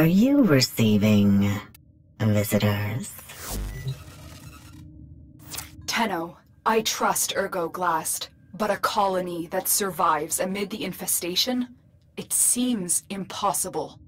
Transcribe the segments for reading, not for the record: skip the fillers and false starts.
Are you receiving visitors? Tenno, I trust Ergo-Glast, but a colony that survives amid the infestation? It seems impossible.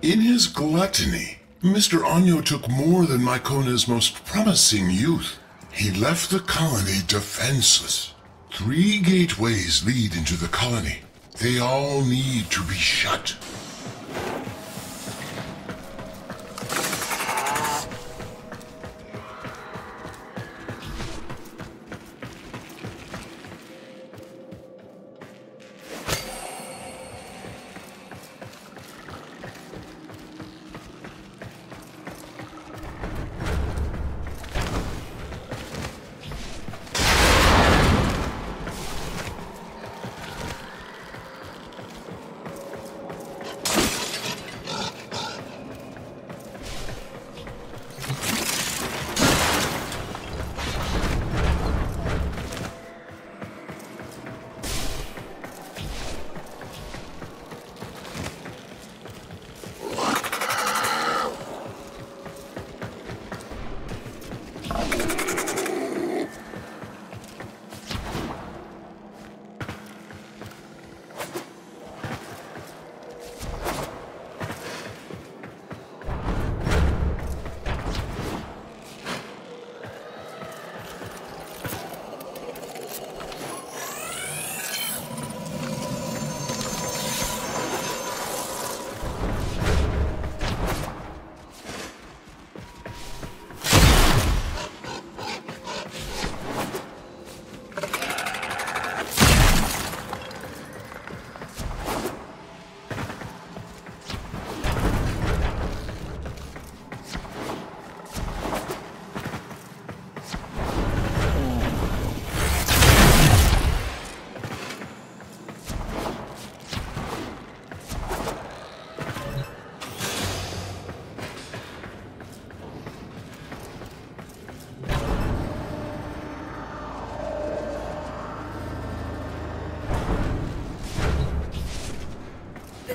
In his gluttony, Mr. Anyo took more than Mykona's most promising youth. He left the colony defenseless. 3 gateways lead into the colony. They all need to be shut.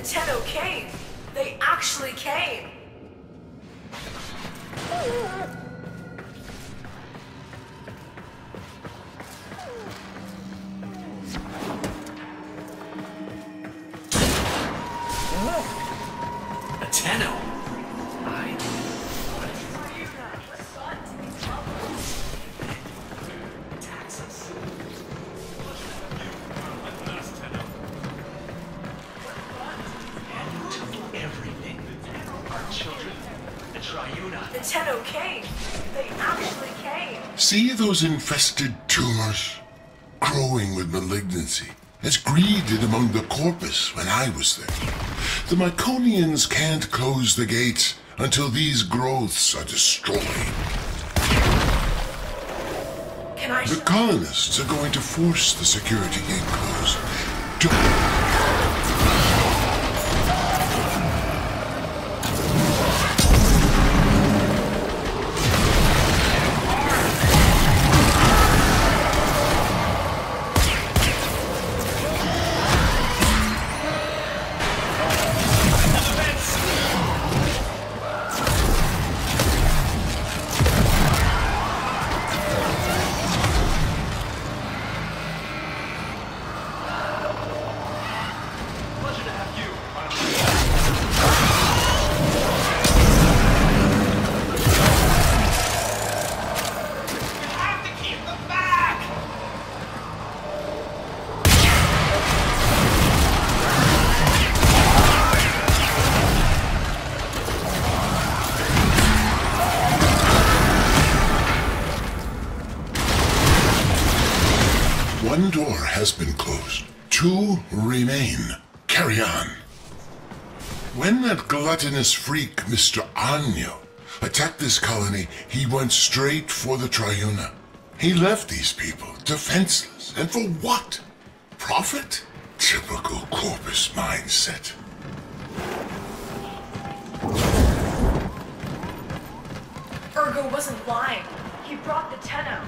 Tenno came! They actually came! A Tenno? The Tenno came! They actually came! See those infested tumors? Growing with malignancy, as greed did among the corpus when I was there. The Myconians can't close the gates until these growths are destroyed. Can I The colonists are going to force the security gate closed. One door has been closed. 2 remain. Carry on. When that gluttonous freak, Mr. Anyo, attacked this colony, he went straight for the Triuna. He left these people defenseless. And for what? Profit? Typical corpus mindset. Ergo wasn't lying. He brought the Tenno.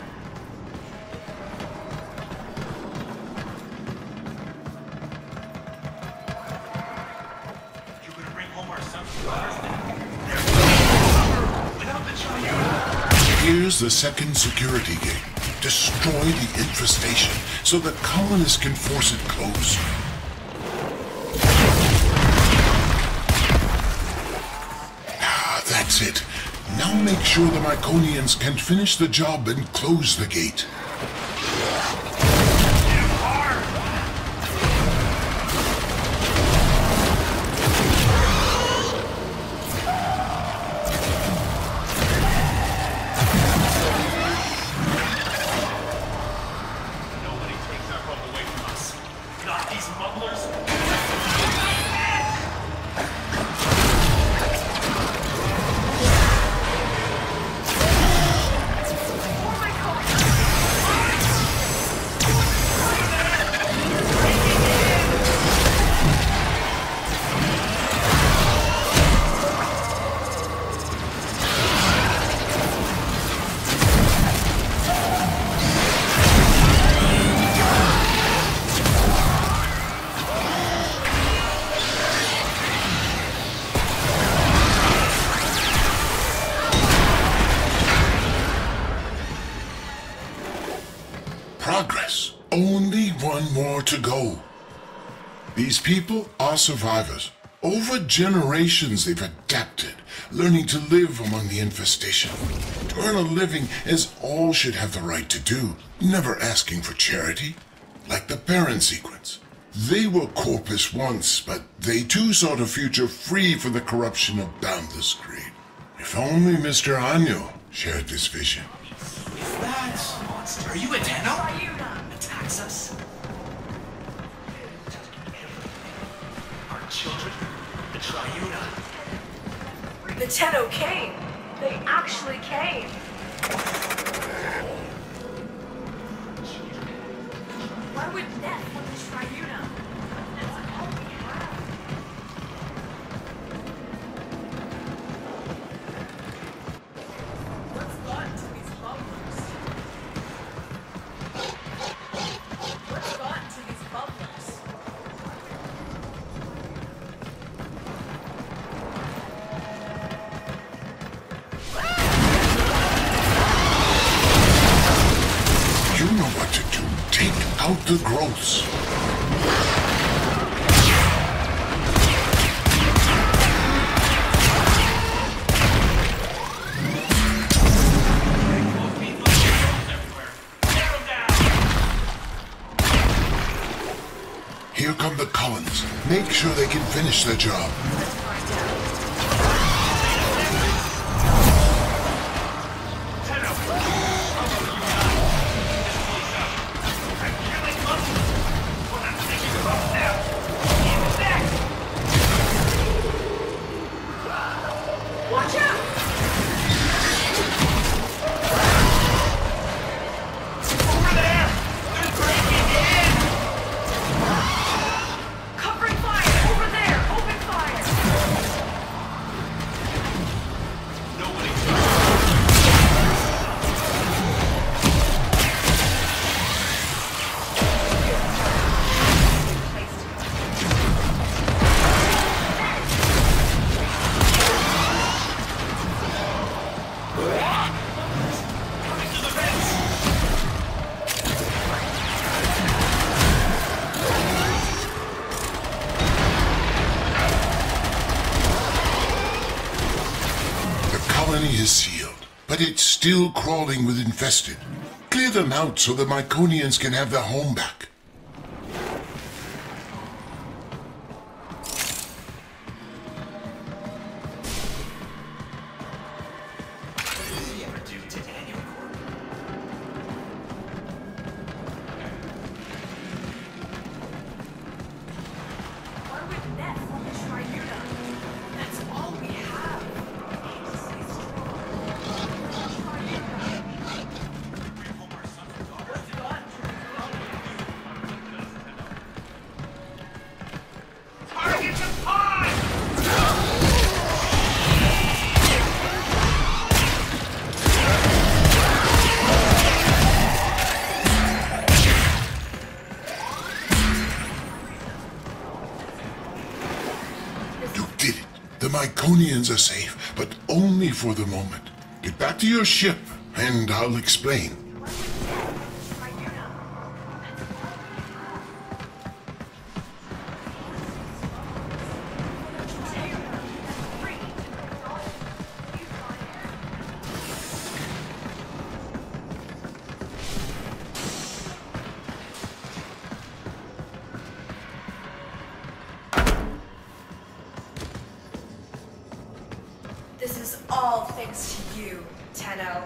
Here's the second security gate. Destroy the infestation so the colonists can force it closed. Ah, that's it. Now make sure the Myconians can finish the job and close the gate. Progress. Only one more to go. These people are survivors. Over generations they've adapted, learning to live among the infestation. To earn a living as all should have the right to do, never asking for charity. Like the parent sequence. They were corpus once, but they too sought a future free from the corruption of boundless greed. If only Mr. Anyo shared this vision. Is that monster? Are you a Tenno? Attacks us. Our children, the Triuna. The Tenno came. They actually came. Why would Neth want the Triuna? That's all we have. What's gotten to these bubblers? What's gotten to these bubblers? out the growths. Here come the Cullens. Make sure they can finish the job. Watch out! Over there! They're breaking in! Covering fire! Over there! Open fire! Nobody. Coming to the vents! The colony is sealed, but it's still crawling with infested. Clear them out so the Myconians can have their home back. What did he ever do to Daniel Corp? Why would Neth want the Tribuna? That's all we have. Target the pod! You did it. The Myconians are safe, but only for the moment. Get back to your ship, and I'll explain. This is all thanks to you, Tenno.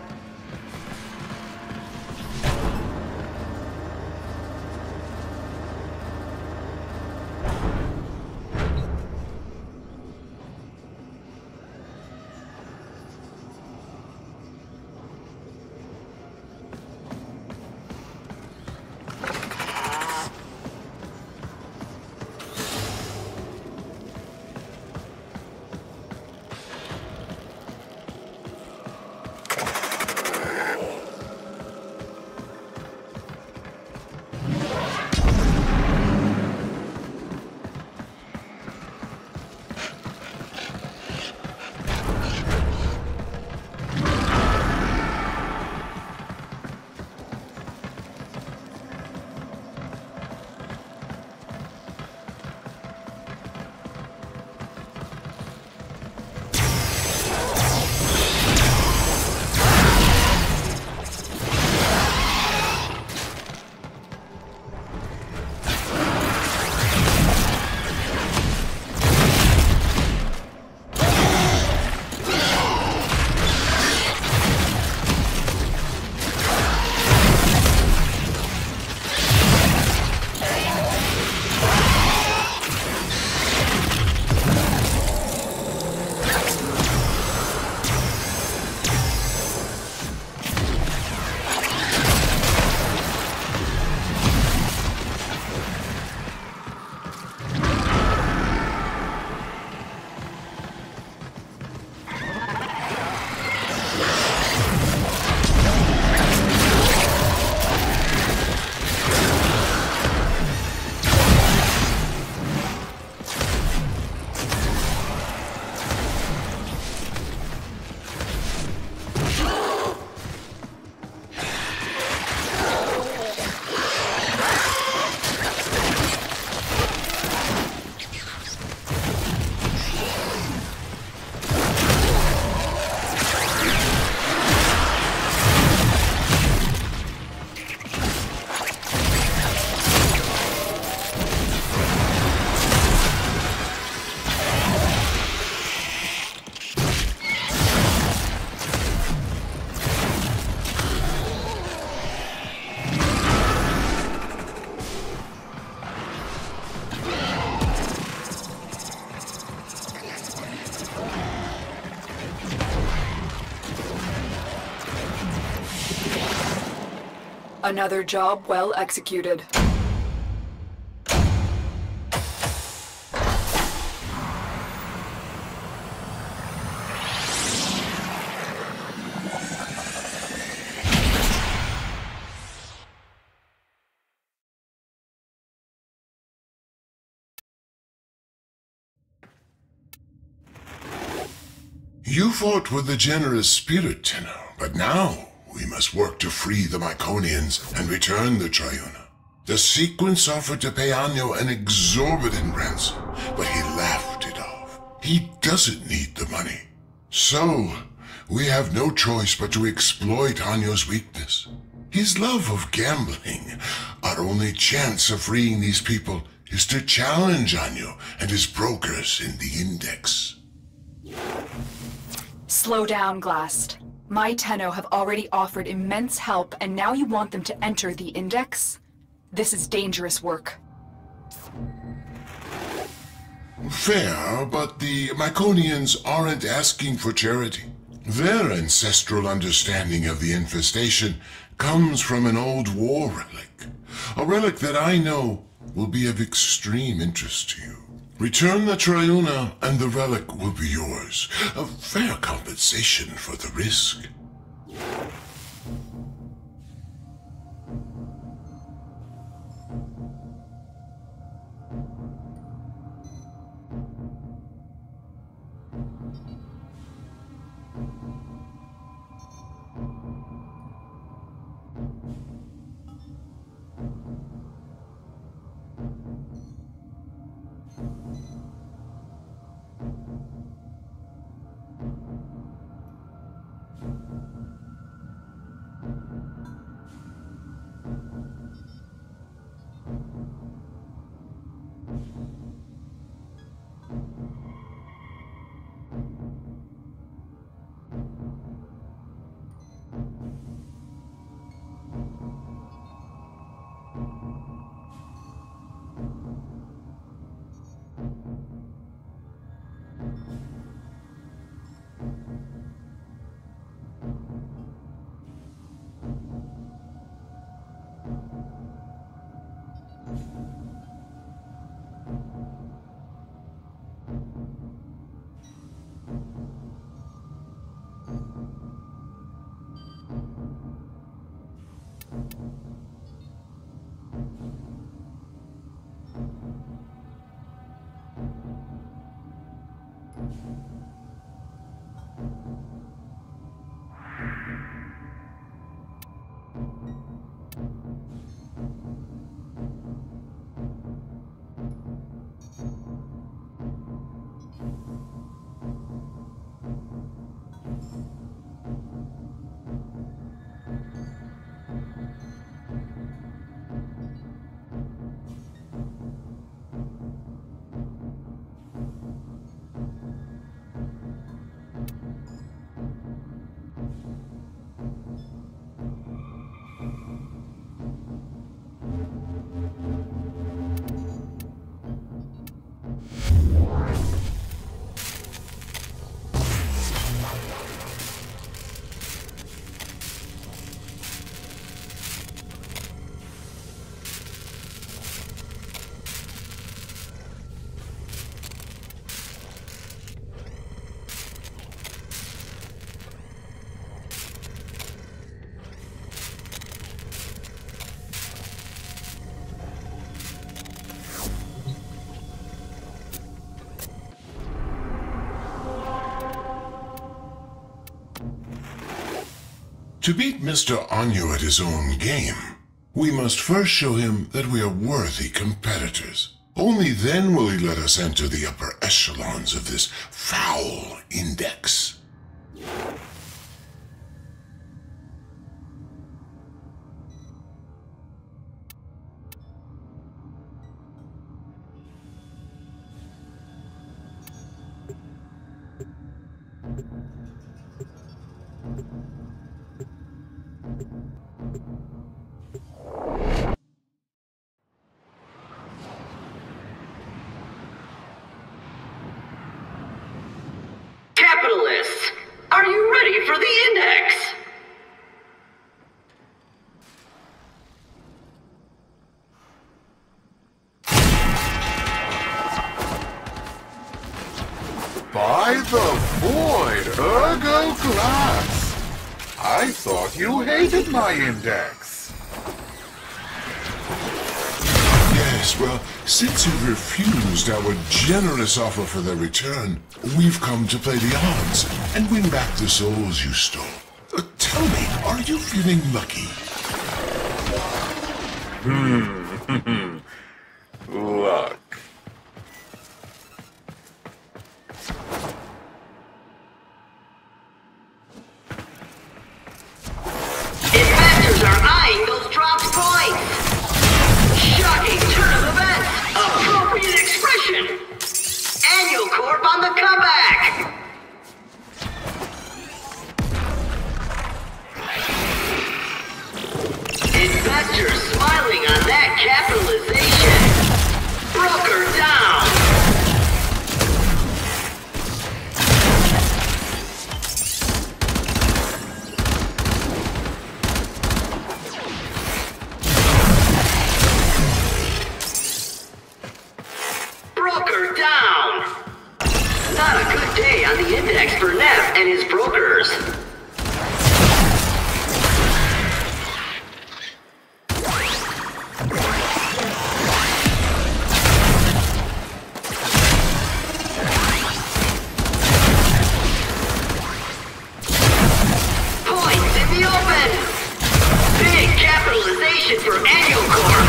Another job well executed. You fought with a generous spirit, Tenno, but now we must work to free the Myconians and return the Triuna. The sequence offered to pay Anyo an exorbitant ransom, but he laughed it off. He doesn't need the money. So, we have no choice but to exploit Anyo's weakness. His love of gambling. Our only chance of freeing these people is to challenge Anyo and his brokers in the Index. Slow down, Glast. My Tenno have already offered immense help, and now you want them to enter the Index? This is dangerous work. Fair, but the Myconians aren't asking for charity. Their ancestral understanding of the infestation comes from an old war relic. A relic that I know will be of extreme interest to you. Return the Triuna, and the relic will be yours. A fair compensation for the risk. To beat Mr. Anyo at his own game, we must first show him that we are worthy competitors. Only then will he let us enter the upper echelons of this foul Index. Capitalists, are you ready for the Index? Glass! I thought you hated my index. Yes, well, since you refused our generous offer for their return, we've come to play the odds and win back the souls you stole. Tell me, are you feeling lucky? Luck. Investors are eyeing those dropped points. Shocking turn of events. Appropriate expression. Annual Corp on the comeback. Investors smiling on that capitalization. Broker down. Broker down. Not a good day on the index for Neff and his brokers. Points in the open. Big capitalization for Annual Corp.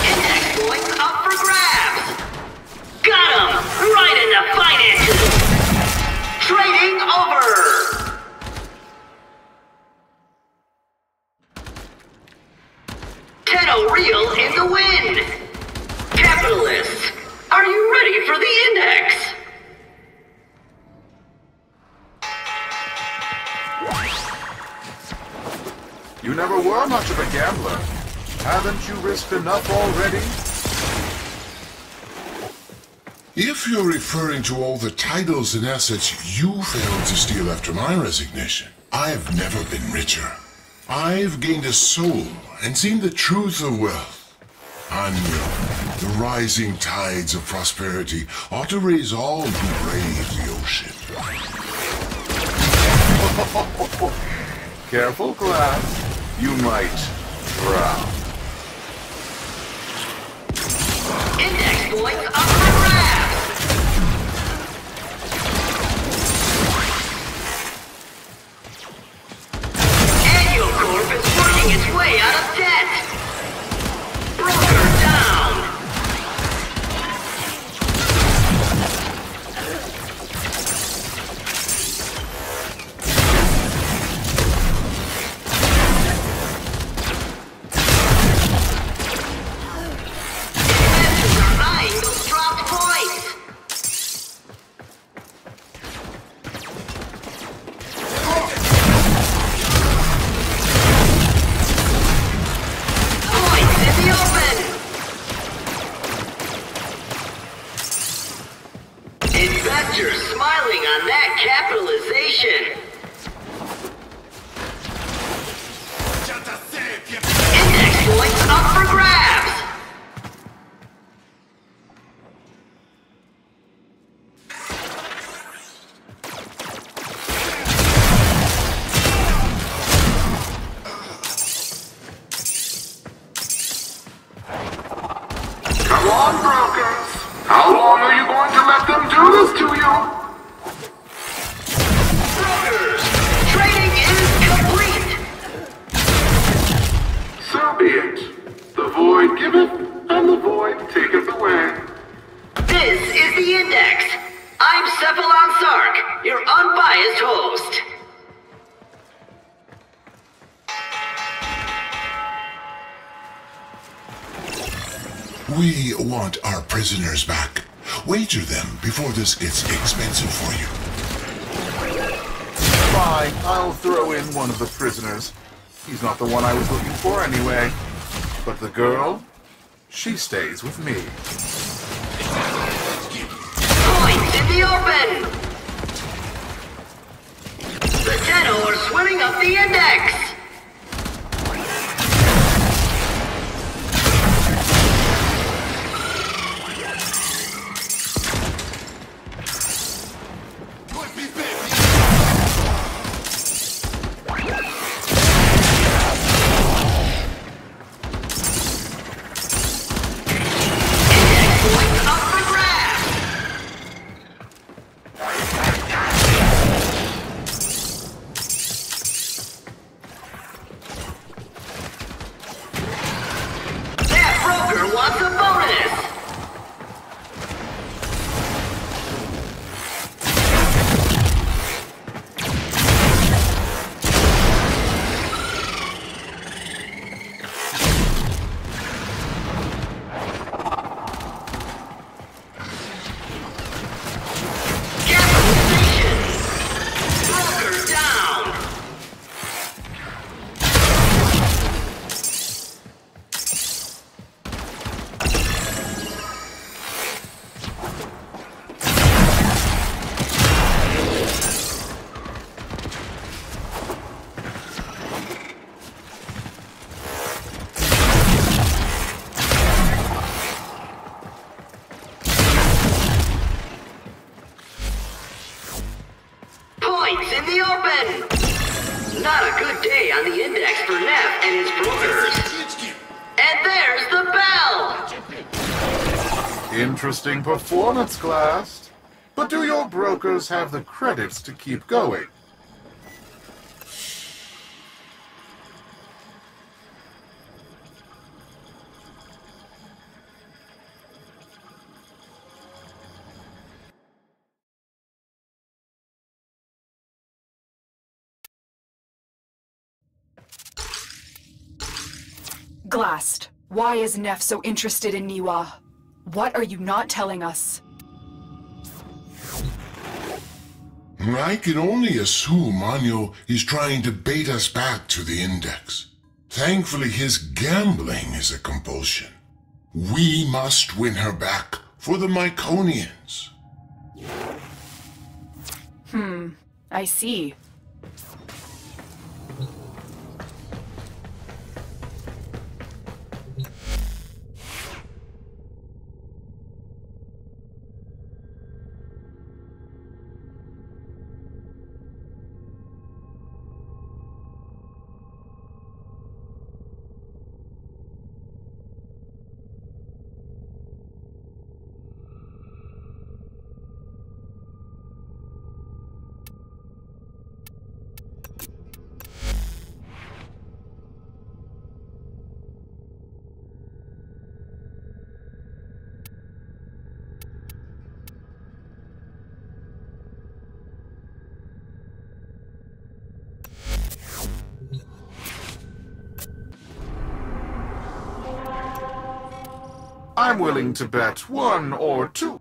Index points up for grabs. Got him! Right in the finances! Trading over! Tenno Real in the win! Capitalists, are you ready for the index? You never were much of a gambler. Haven't you risked enough already? If you're referring to all the titles and assets you failed to steal after my resignation, I've never been richer. I've gained a soul and seen the truth of wealth. Anyo, the rising tides of prosperity ought to raise all who brave the ocean. Careful, Glass. You might drown. Index points up for grabs! Annual Corp is working its way out of debt! Broker down! Investors are eyeing those dropped points! Points in the open! Investors smiling on that capitalization. Index points up for grabs. Come on, brokers! How long are you going to let them do this to you? Brokers, trading is complete. So be it. The void giveth, and the void taketh away. This is the index. I'm Cephalon Sark, your unbiased host. We want our prisoners back. Wager them before this gets expensive for you. Fine, I'll throw in one of the prisoners. He's not the one I was looking for anyway. But the girl, she stays with me. Points the open! The Tenno are swimming up the index! In the open! Not a good day on the index for Neff and his brokers. And there's the bell! Interesting performance, Glass. But do your brokers have the credits to keep going? Glast, why is Neff so interested in Niwa? What are you not telling us? I can only assume Anyo is trying to bait us back to the index. Thankfully, his gambling is a compulsion. We must win her back for the Myconians. I see. I'm willing to bet 1 or 2.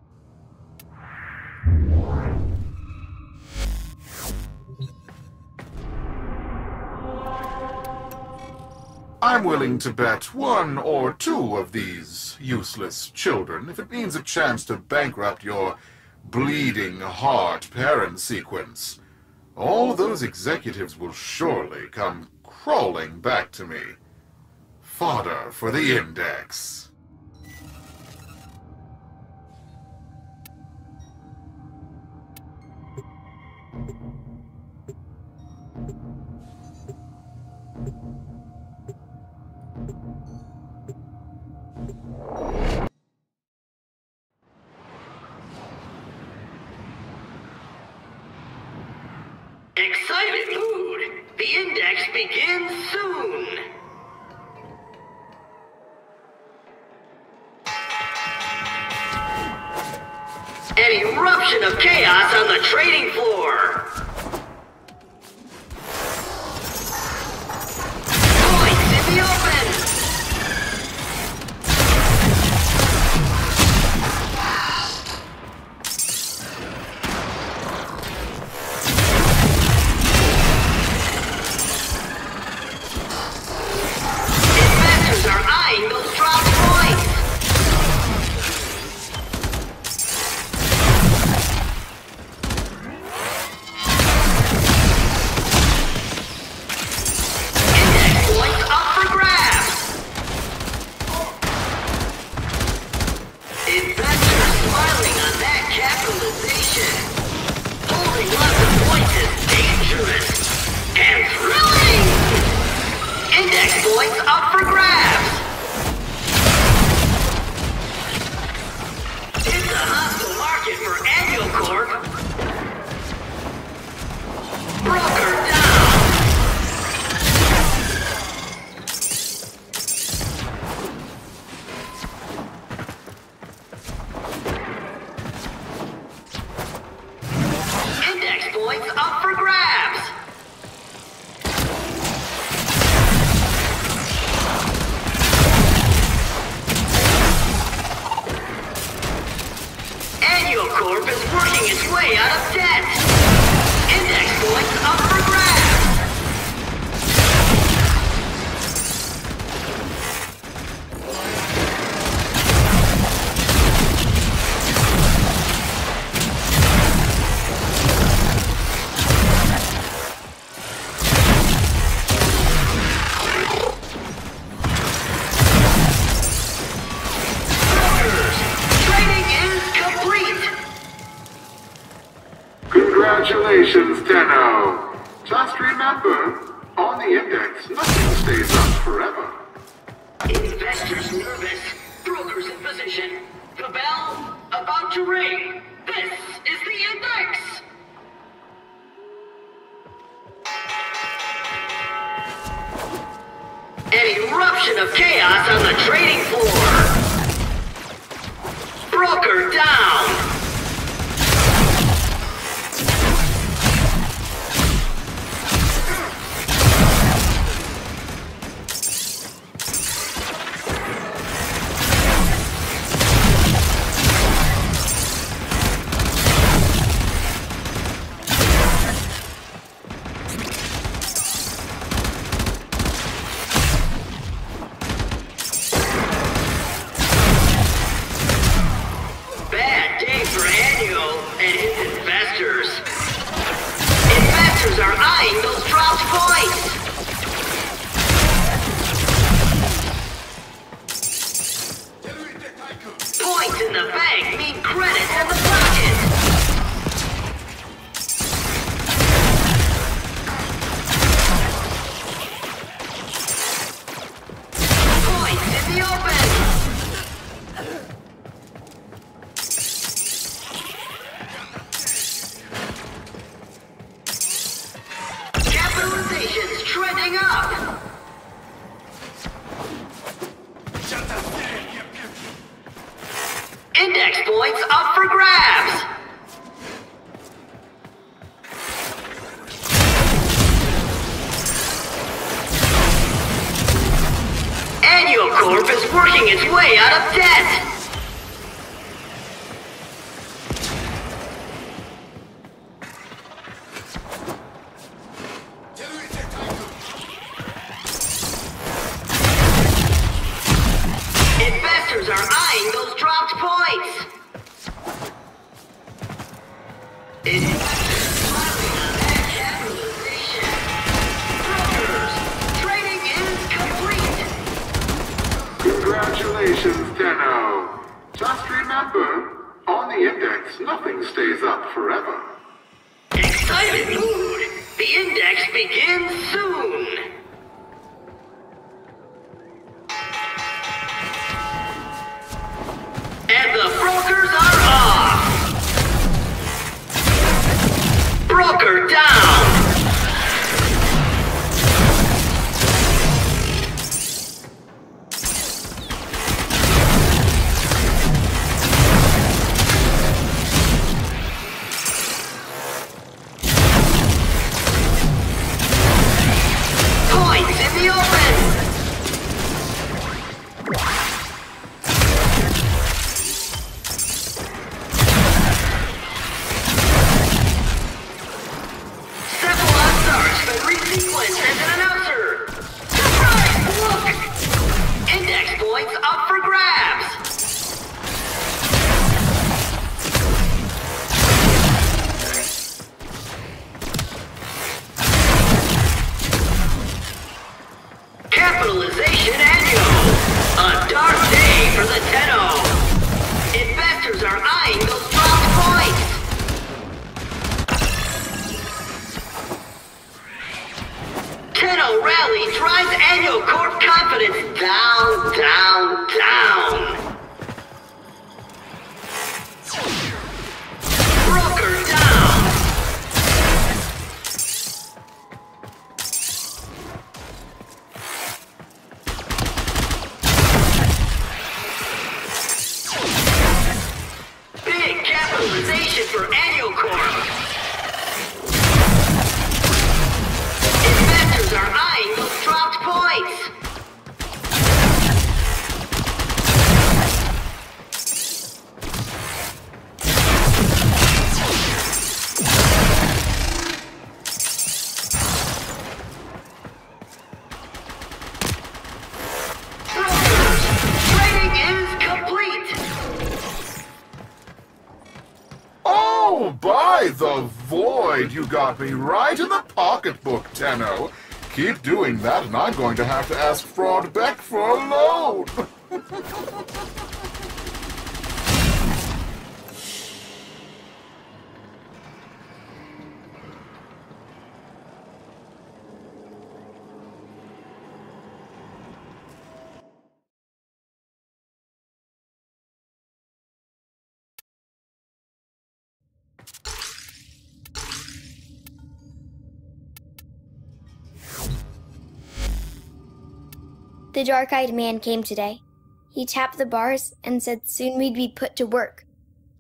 I'm willing to bet 1 or 2 of these useless children if it means a chance to bankrupt your bleeding heart parent sequence. All those executives will surely come crawling back to me. Fodder for the index. Excited mood! The index begins soon! An eruption of chaos on the trading floor! Points in the open! Investors are eyeing those drop points! points up for grabs. Annual Corp is working its way out of debt. Index points up for grabs. Congratulations, Tenno. Just remember, on the index, nothing stays up forever. Investors nervous, brokers in position. The bell about to ring. This is the index. An eruption of chaos on the trading floor. Broker down. Investors are eyeing those dropped points. Points in the bank mean credit in the pocket. Points in the open. Capitalization's trending up. Index points up for grabs. Annual Corp is working its way out of debt. Investors are eyeing those dropped points. Investors smiling on that capitalization. Brokers, trading is complete. Congratulations, Tenno. Just remember, on the index, nothing stays up forever. Excited mood. The index begins soon. And the brokers are off. Broker down. Points in the open. Resequence as an announcer. Surprise! Look! Index points up for grabs. Capitalization annual. A dark day for the Tenno. Investors are eyeing those dropped points. Tenno rally drives Annual Corp confidence down, down, down. Broker down. Big capitalization for Annual Corp. Oh, by the void, you got me right in the pocketbook, Tenno. Keep doing that, and I'm going to have to ask Fraud Beck for a loan. The dark-eyed man came today. He tapped the bars and said soon we'd be put to work.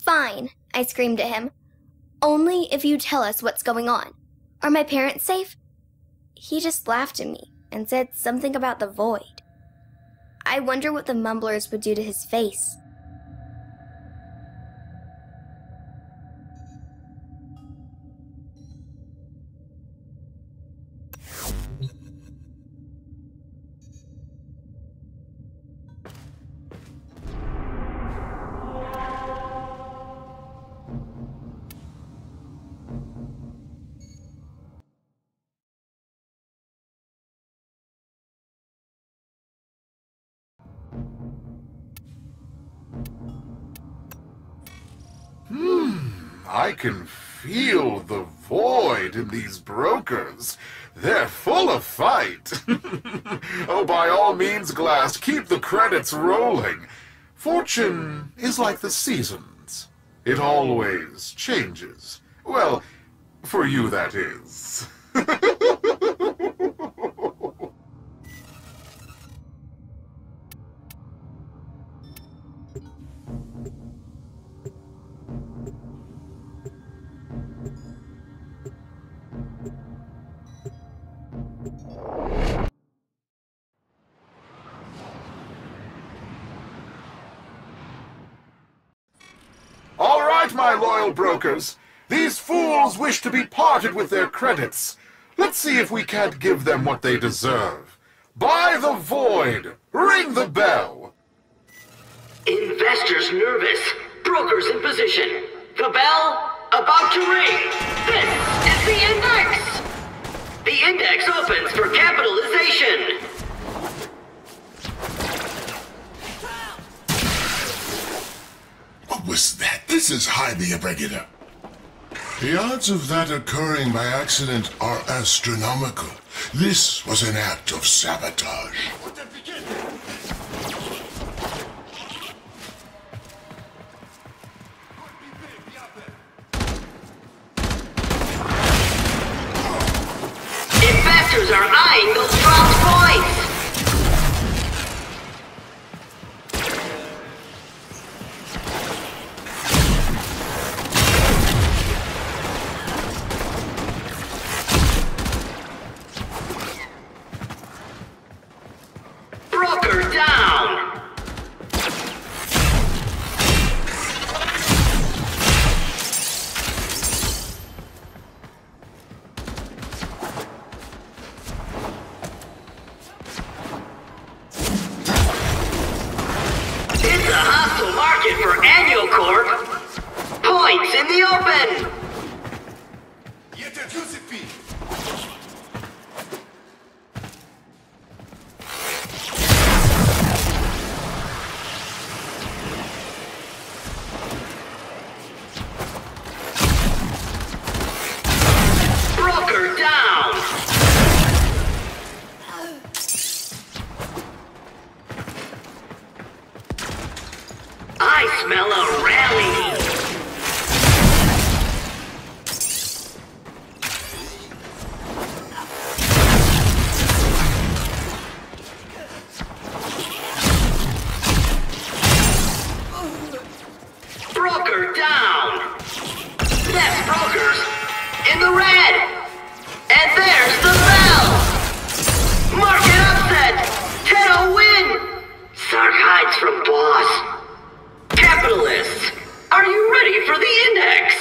Fine, I screamed at him. Only if you tell us what's going on. Are my parents safe? He just laughed at me and said something about the void. I wonder what the mumblers would do to his face. I can feel the void in these brokers. They're full of fight. Oh, by all means, Glass, keep the credits rolling. Fortune is like the seasons. It always changes. Well, for you, that is. All right, my loyal brokers. These fools wish to be parted with their credits. Let's see if we can't give them what they deserve. Buy the void. Ring the bell. Investors nervous. Brokers in position. The bell about to ring. This is the index. The index opens for capitalization. What was that? This is highly irregular. The odds of that occurring by accident are astronomical. This was an act of sabotage. Investors are eyeing those dropped points. Broker down. It's a hostile market for Annual Corp. Points in the open. Broker down. I smell a rally. Broker down. That's brokers in the red. And there's the bell. Market upset. Tenno win. Sark hides from boss. Capitalists, are you ready for the index?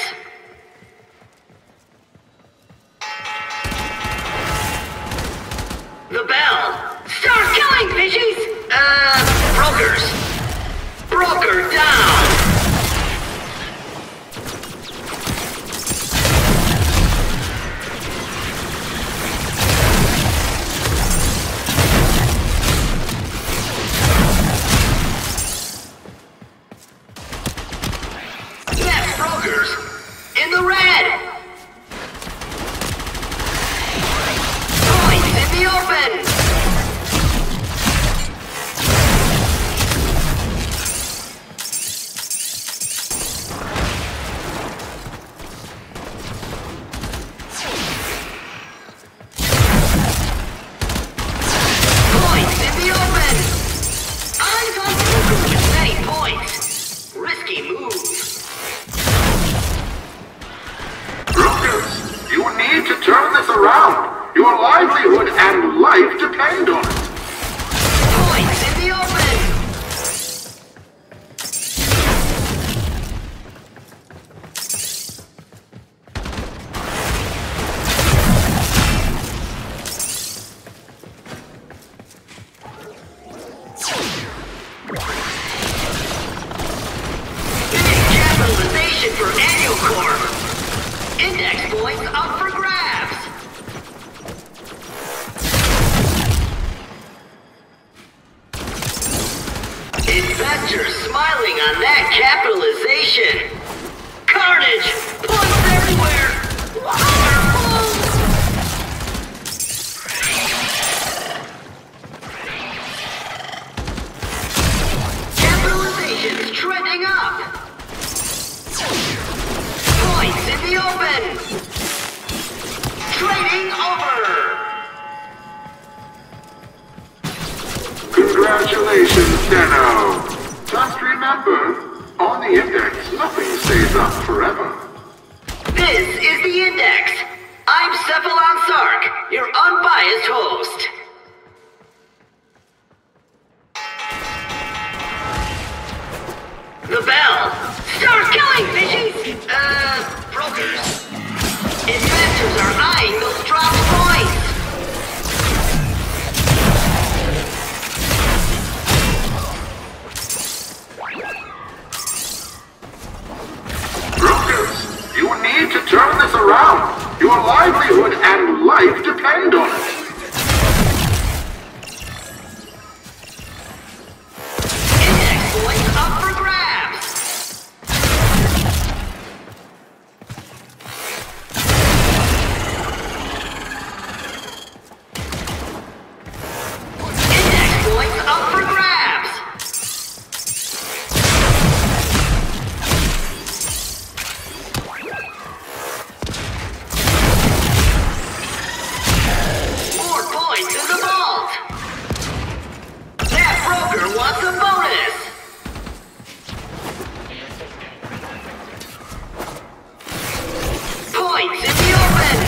The bell. Start killing, fishies! Brokers. Broker down. turn this around. Your livelihood and life depend on it. Points in the open! Capitalization for Annual Corp. Index points up for grabs. Investors smiling on that capitalization. Carnage! Points everywhere! Wonderful! Capitalization's trending up. Points in the open. Trading over. Congratulations, Deno. Just remember, on the index, nothing stays up forever. This is the Index. I'm Cephalon Sark, your unbiased host. The bell. Start killing, fishies! Brokers. Investors are eyeing those dropped points. Brokers, you need to turn this around. Your livelihood and life depend on it. Index points up for grabs. Index points up for grabs. More points in the vault. That broker wants a bonus. Points in the open.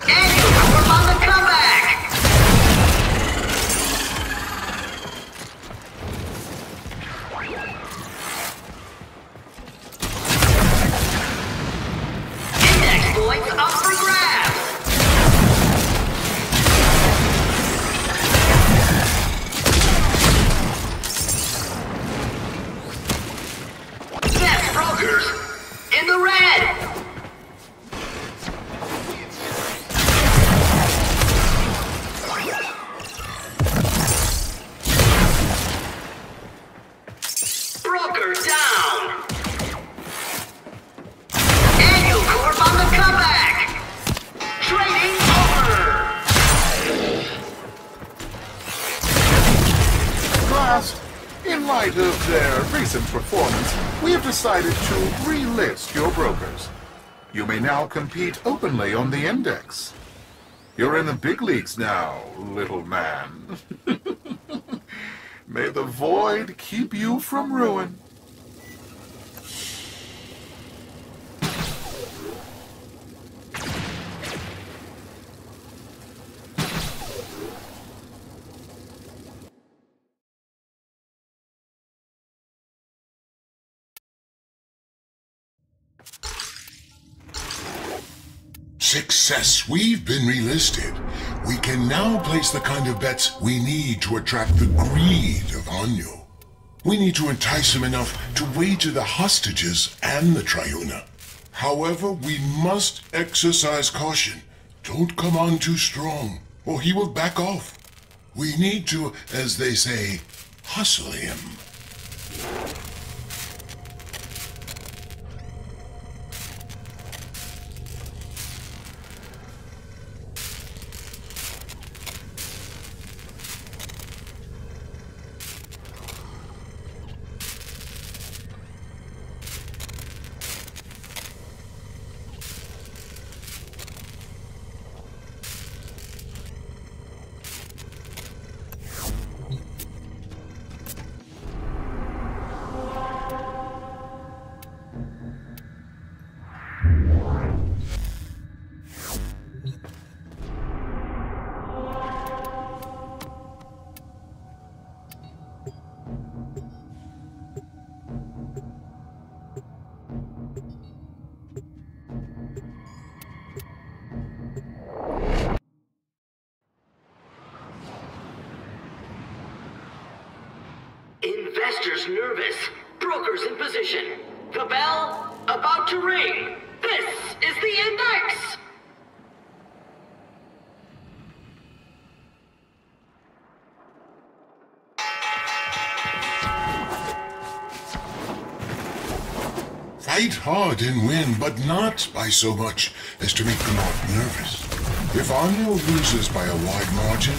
Annual Corp on the comeback. Index points up for grabs. Best brokers in the red. Broker down. Annual Corp on the comeback. Trading over. Last, in light of their recent performance, we have decided to relist your brokers. You may now compete openly on the index. You're in the big leagues now, little man. May the void keep you from ruin. Success! We've been relisted. We can now place the kind of bets we need to attract the greed of Anyo. We need to entice him enough to wager the hostages and the Triuna. However, we must exercise caution. Don't come on too strong, or he will back off. We need to, as they say, hustle him. Investors nervous. Brokers in position. The bell about to ring. This is the index. Fight hard and win, but not by so much as to make the mob nervous. If Anyo loses by a wide margin,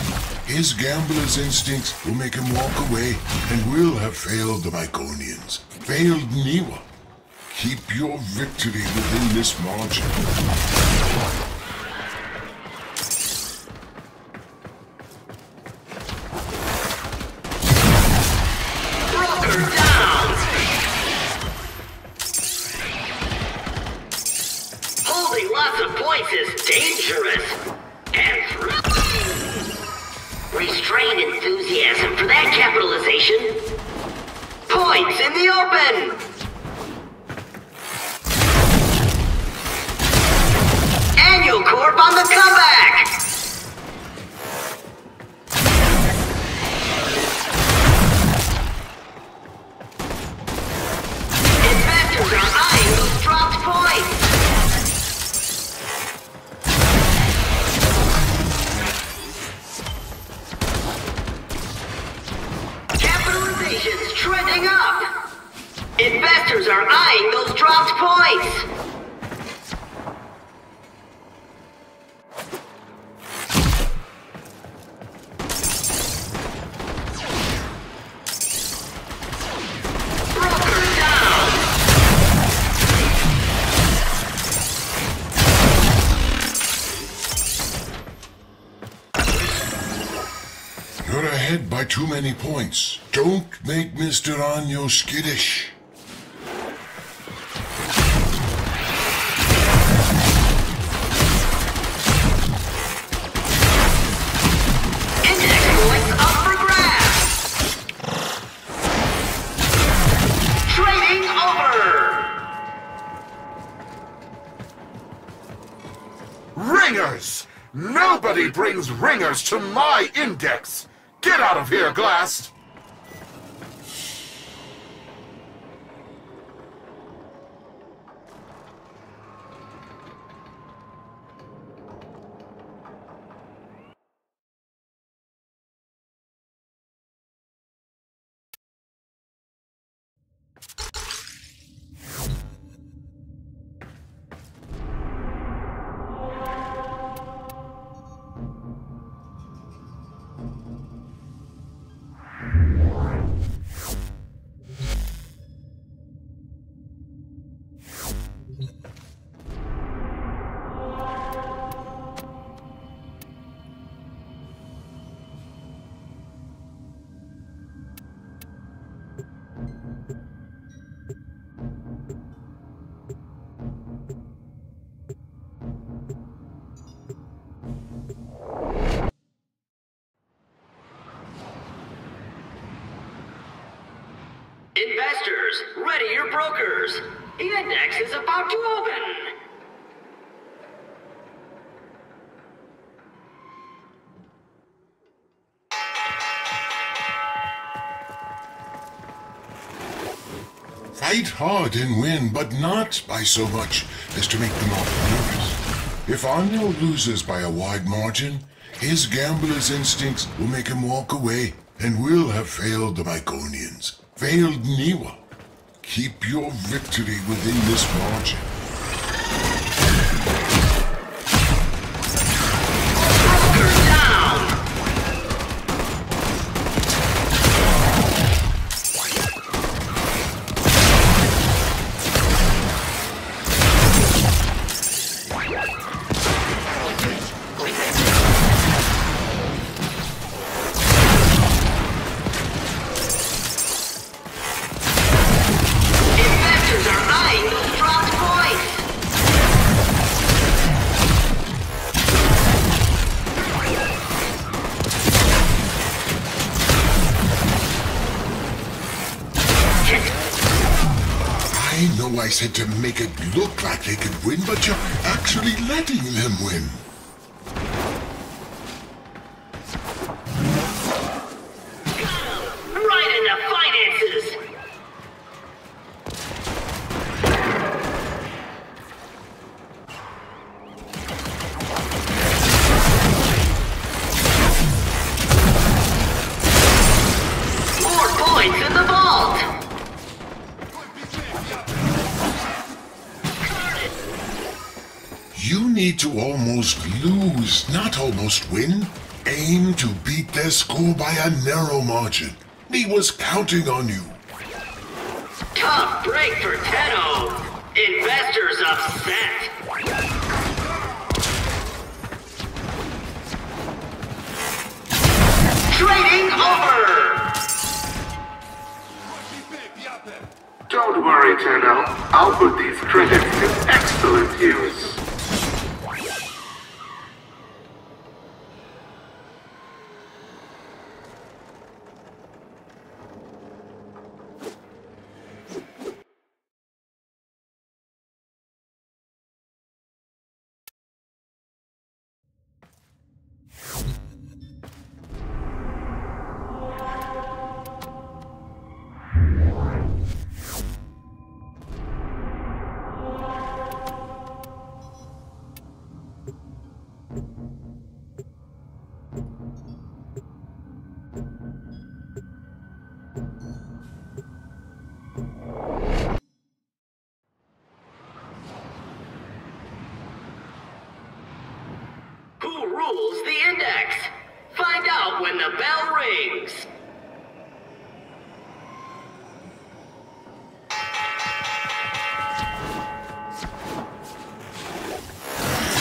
his gambler's instincts will make him walk away and will have failed the Myconians, failed Niwa. Keep your victory within this margin. Lots of points is dangerous and restrain enthusiasm for that capitalization. Points in the open. Annual Corp on the comeback. Investors are eyeing those dropped points. Trending up! Investors are eyeing those dropped points! Broker down! You're ahead by too many points. Don't make Mr. Anyo skittish. Index points up for grabs! Trading over! Ringers! Nobody brings ringers to my index! Get out of here, Glass! Investors, ready your brokers. The index is about to open. Fight hard and win, but not by so much as to make the mob nervous. If Anyo loses by a wide margin, his gambler's instincts will make him walk away and will have failed the Myconians, failed Niwa. Keep your victory within this margin. Broker down! Investors are eyeing those dropped points! I know I said to make it look like they could win, but you're actually letting them win. Right in the finances! need to almost lose, not almost win. Aim to beat their score by a narrow margin. He was counting on you. Tough break for Tenno. Investors upset. Trading over. Don't worry, Tenno. I'll put these credits to excellent use. Who rules the index? Find out when the bell rings.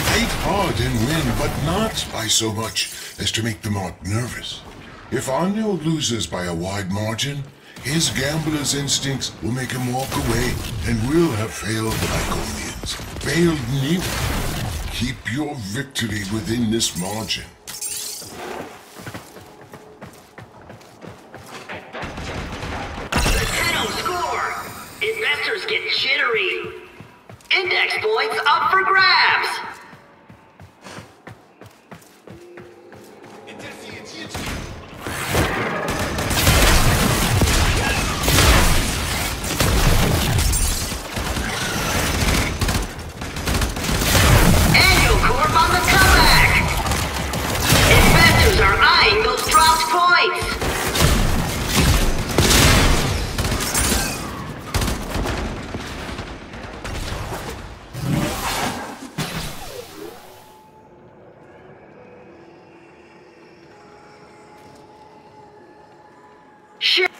Fight hard and win, but not by so much as to make the mark nervous. If Anyo loses by a wide margin, his gambler's instincts will make him walk away, and we'll have failed the Iconians. Failed Niwa. Keep your victory within this margin. The Tenno score! Investors get jittery. Index points up for grabs. On the comeback! Investors are eyeing those dropped points! Shit!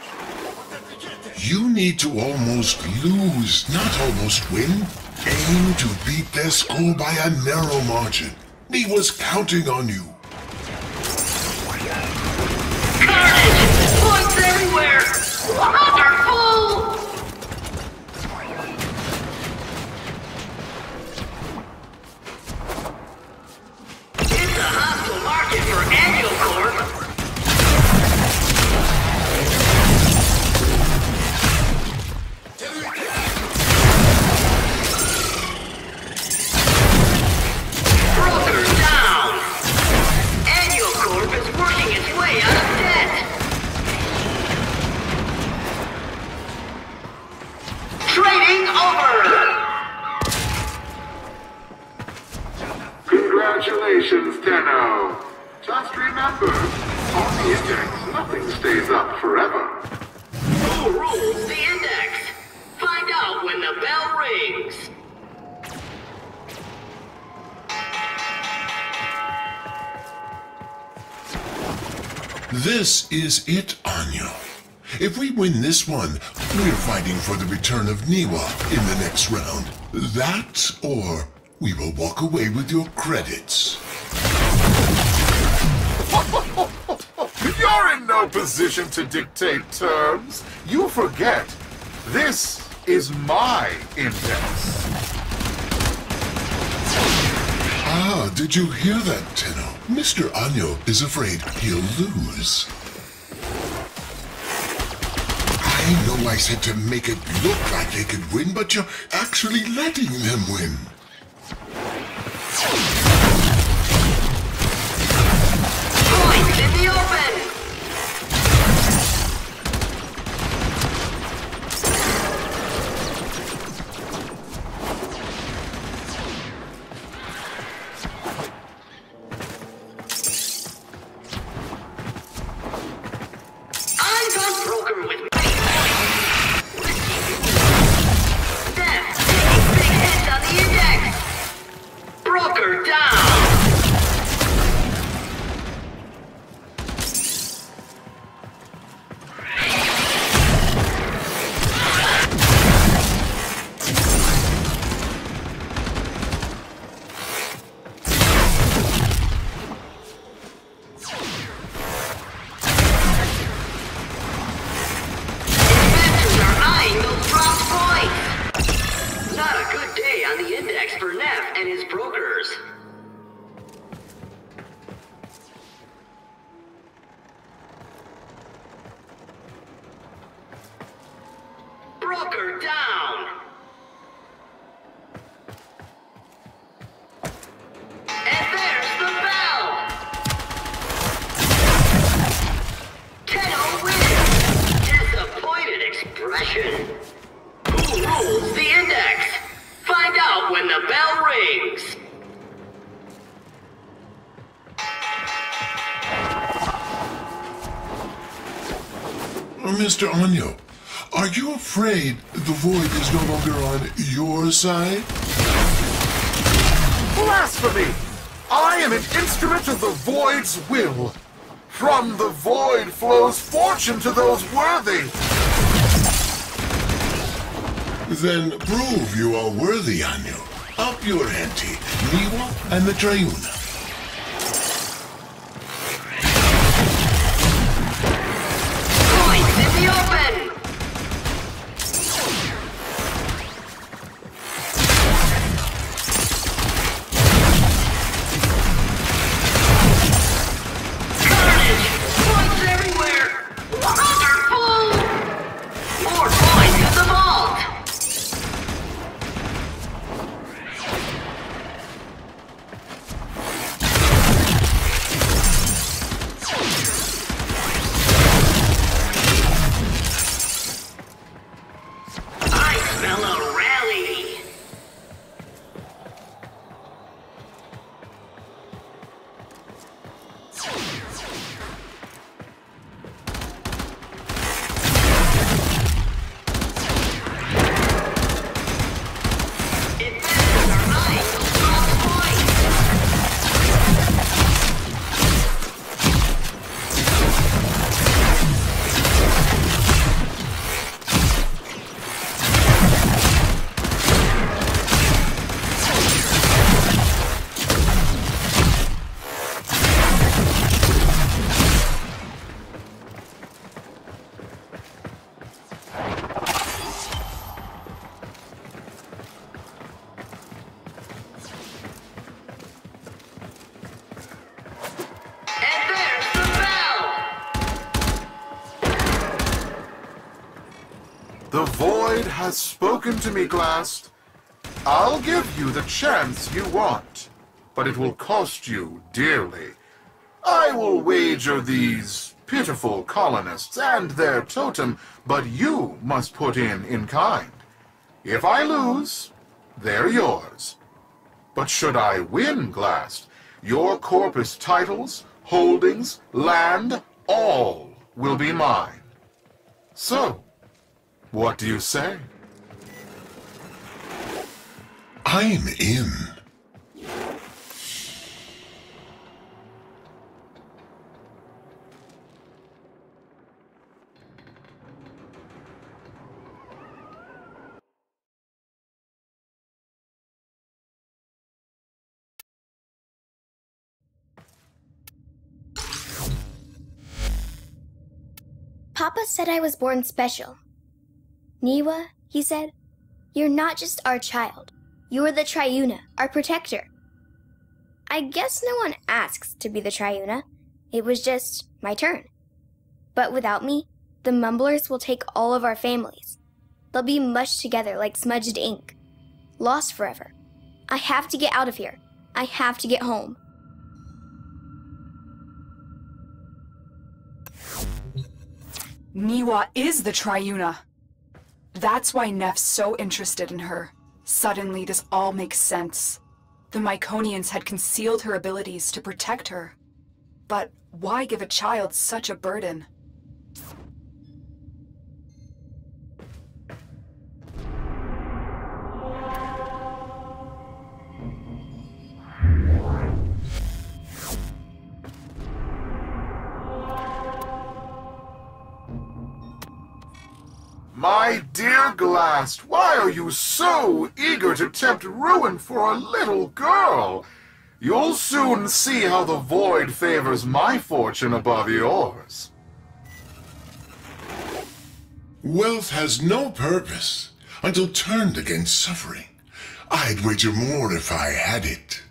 You need to almost lose, not almost win. Aim to beat their score by a narrow margin. He was counting on you. Carnage! Points everywhere! Wonderful! It's a hostile market for Annual Corp. Congratulations, Tenno. Just remember, on the index, nothing stays up forever. Who rules the index? Find out when the bell rings. This is it, Anyo. If we win this one, we're fighting for the return of Niwa in the next round. That, or we will walk away with your credits. You're in no position to dictate terms. You forget, this is my index. Ah, did you hear that, Tenno? Mr. Anyo is afraid he'll lose. I know I said to make it look like they could win, but you're actually letting them win. Points in the open! I'm done broker with my Death taking big hits on the index! Broker and his brokers. Broker down! And there's the bell! Tenno wins! Disappointed expression. Who rules the index? Find out when the bell rings. Mr. Anyo, are you afraid the Void is no longer on your side? Blasphemy! I am an instrument of the Void's will. From the Void flows fortune to those worthy. Then prove you are worthy, Anyo. Up your ante, Niwa and the Triuna. Points in the open! Carnage! Points everywhere! Wonderful! More points at the vault! I smell a rally! Advances are eyeing those top points! And there's the bell! The Void has spoken to me, Glast. I'll give you the chance you want, but it will cost you dearly. I will wager these pitiful colonists and their totem, but you must put in kind. If I lose, they're yours. But should I win, Glast, your corpus titles, holdings, land, all will be mine. So, what do you say? I'm in. Papa said I was born special. Niwa, he said, you're not just our child. You're the Triuna, our protector. I guess no one asks to be the Triuna. It was just my turn. But without me, the Mumblers will take all of our families. They'll be mushed together like smudged ink. Lost forever. I have to get out of here. I have to get home. Niwa is the Triuna. That's why Neff's so interested in her. Suddenly, this all makes sense. The Myconians had concealed her abilities to protect her. But why give a child such a burden? My dear Glast, why are you so eager to tempt ruin for a little girl? You'll soon see how the Void favors my fortune above yours. Wealth has no purpose until turned against suffering. I'd wager more if I had it.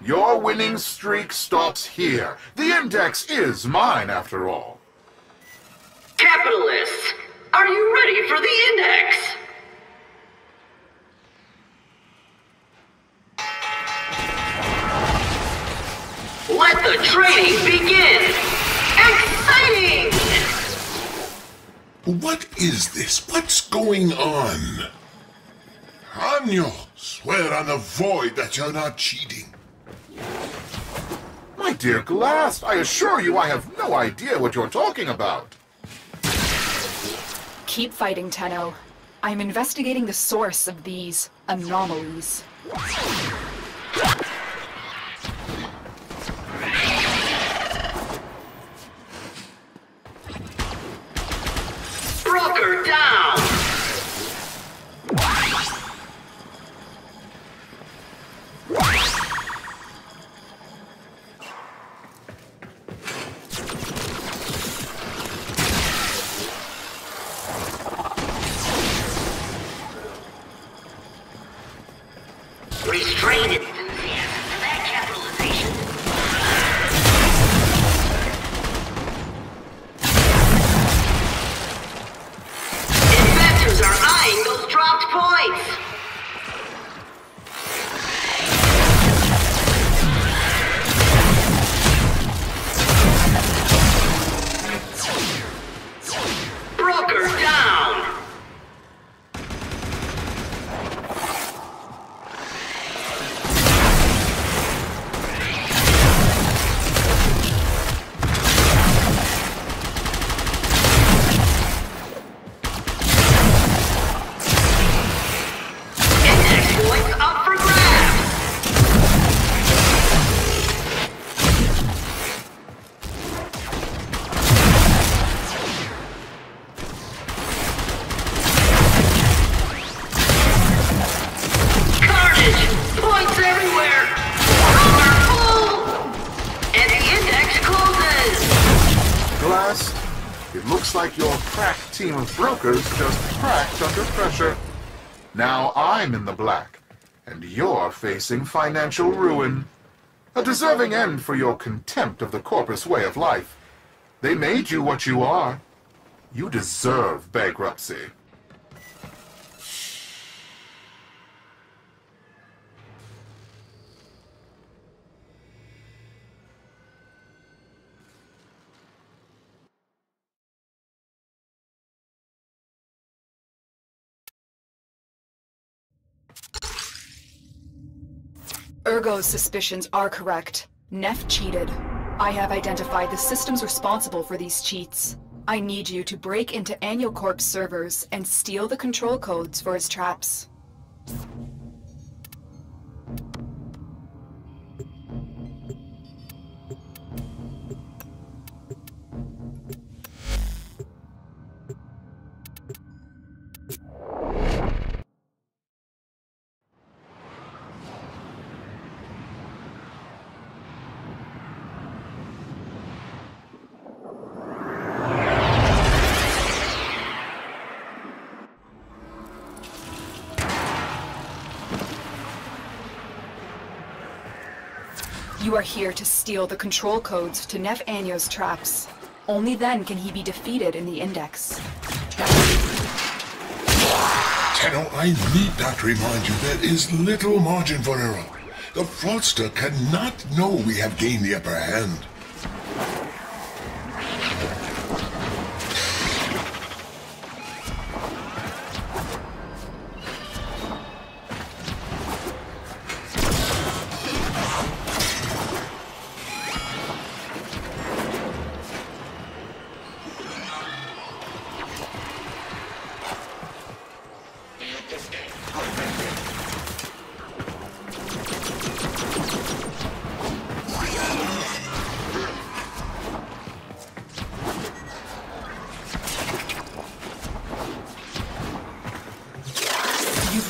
Your winning streak stops here. The index is mine, after all. Capitalists, are you ready for the index? Let the trading begin! Exciting! What is this? What's going on? Anyo, swear on the void that you're not cheating. My dear Glass, I assure you I have no idea what you're talking about. Keep fighting, Tenno. I'm investigating the source of these anomalies. Broker down! Restrained enthusiasm for that capitalization. Investors are eyeing those dropped points. Broker down. Points up for grabs! Carnage! Points everywhere! Colorful! And the index closes! Glass, it looks like your crack team of brokers just cracked under pressure. Now I'm in the black, and you're facing financial ruin. A deserving end for your contempt of the corpus way of life. They made you what you are. You deserve bankruptcy. Ergo's suspicions are correct. Neff cheated. I have identified the systems responsible for these cheats. I need you to break into Aniocorp's servers and steal the control codes for his traps. You are here to steal the control codes to Neff Anio's traps. Only then can he be defeated in the Index. Tenno, I need not remind you there is little margin for error. The fraudster cannot know we have gained the upper hand.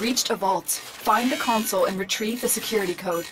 You've reached a vault. Find the console and retrieve the security code.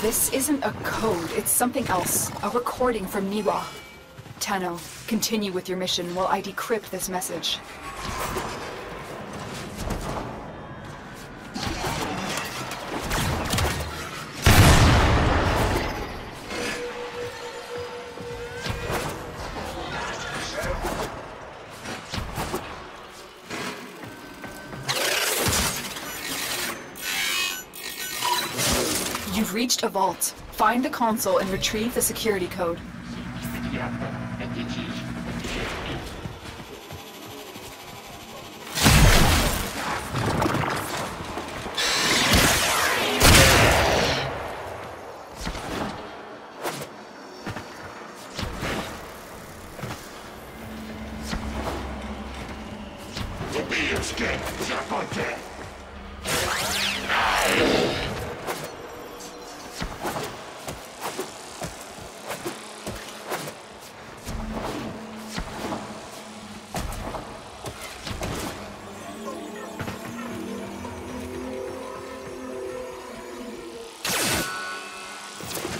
This isn't a code, it's something else. A recording from Niwa. Tenno, continue with your mission while I decrypt this message. You've reached a vault. Find the console and retrieve the security code.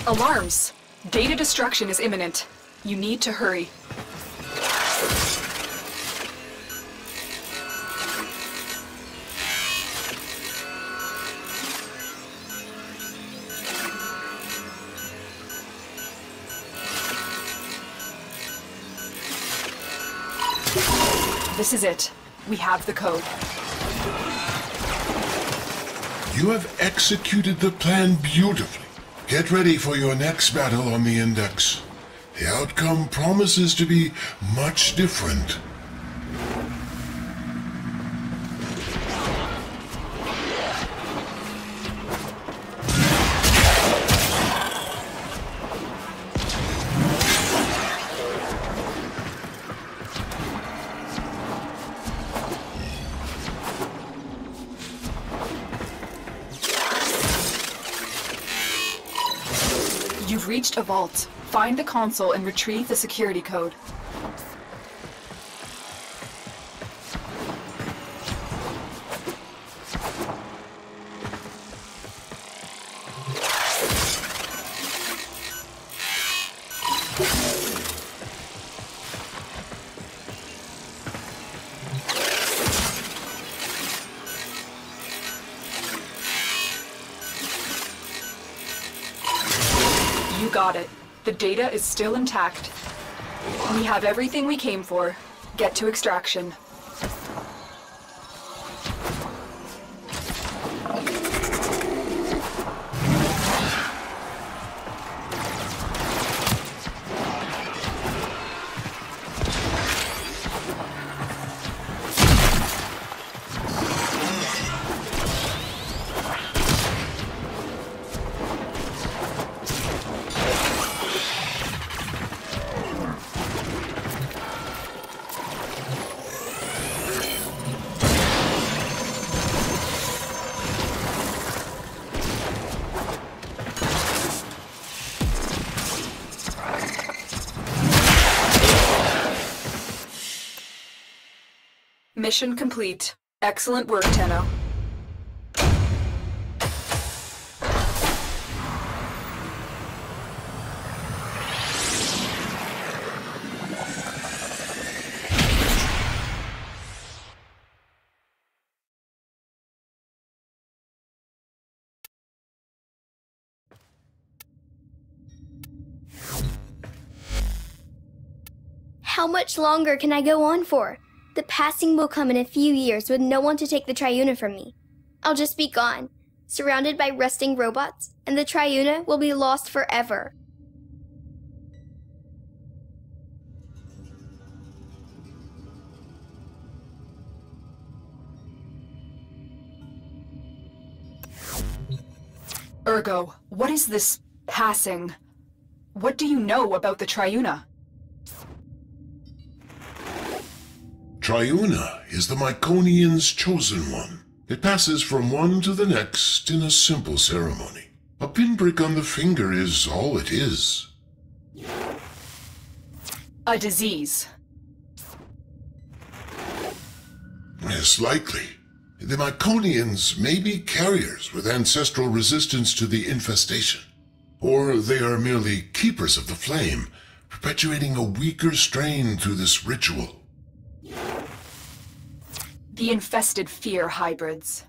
Alarms! Data destruction is imminent. You need to hurry. This is it. We have the code. You have executed the plan beautifully. Get ready for your next battle on the Index. The outcome promises to be much different. You've reached a vault. Find the console and retrieve the security code. You got it. The data is still intact. We have everything we came for. Get to extraction. Mission complete. Excellent work, Tenno. How much longer can I go on for? The passing will come in a few years with no one to take the Triuna from me. I'll just be gone, surrounded by rusting robots, and the Triuna will be lost forever. Ergo, what is this passing? What do you know about the Triuna? Triuna is the Myconian's chosen one. It passes from one to the next in a simple ceremony. A pinprick on the finger is all it is. A disease. Yes, likely. The Myconians may be carriers with ancestral resistance to the infestation. Or they are merely keepers of the flame, perpetuating a weaker strain through this ritual. The infested fear hybrids.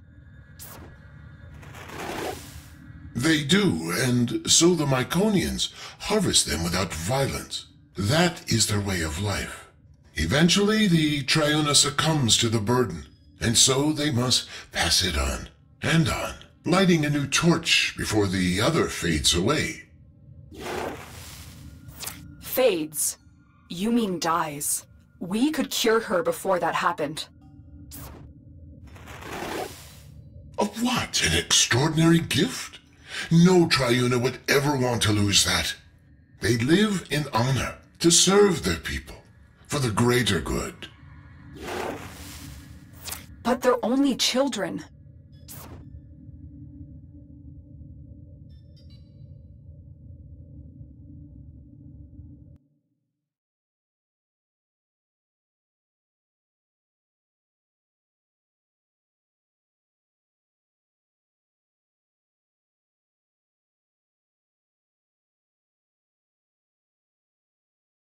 They do, and so the Myconians harvest them without violence. That is their way of life. Eventually, the Triuna succumbs to the burden, and so they must pass it on, and on, lighting a new torch before the other fades away. Fades? You mean dies. We could cure her before that happened. Of what? An extraordinary gift? No Triuna would ever want to lose that. They live in honor, to serve their people, for the greater good. But they're only children.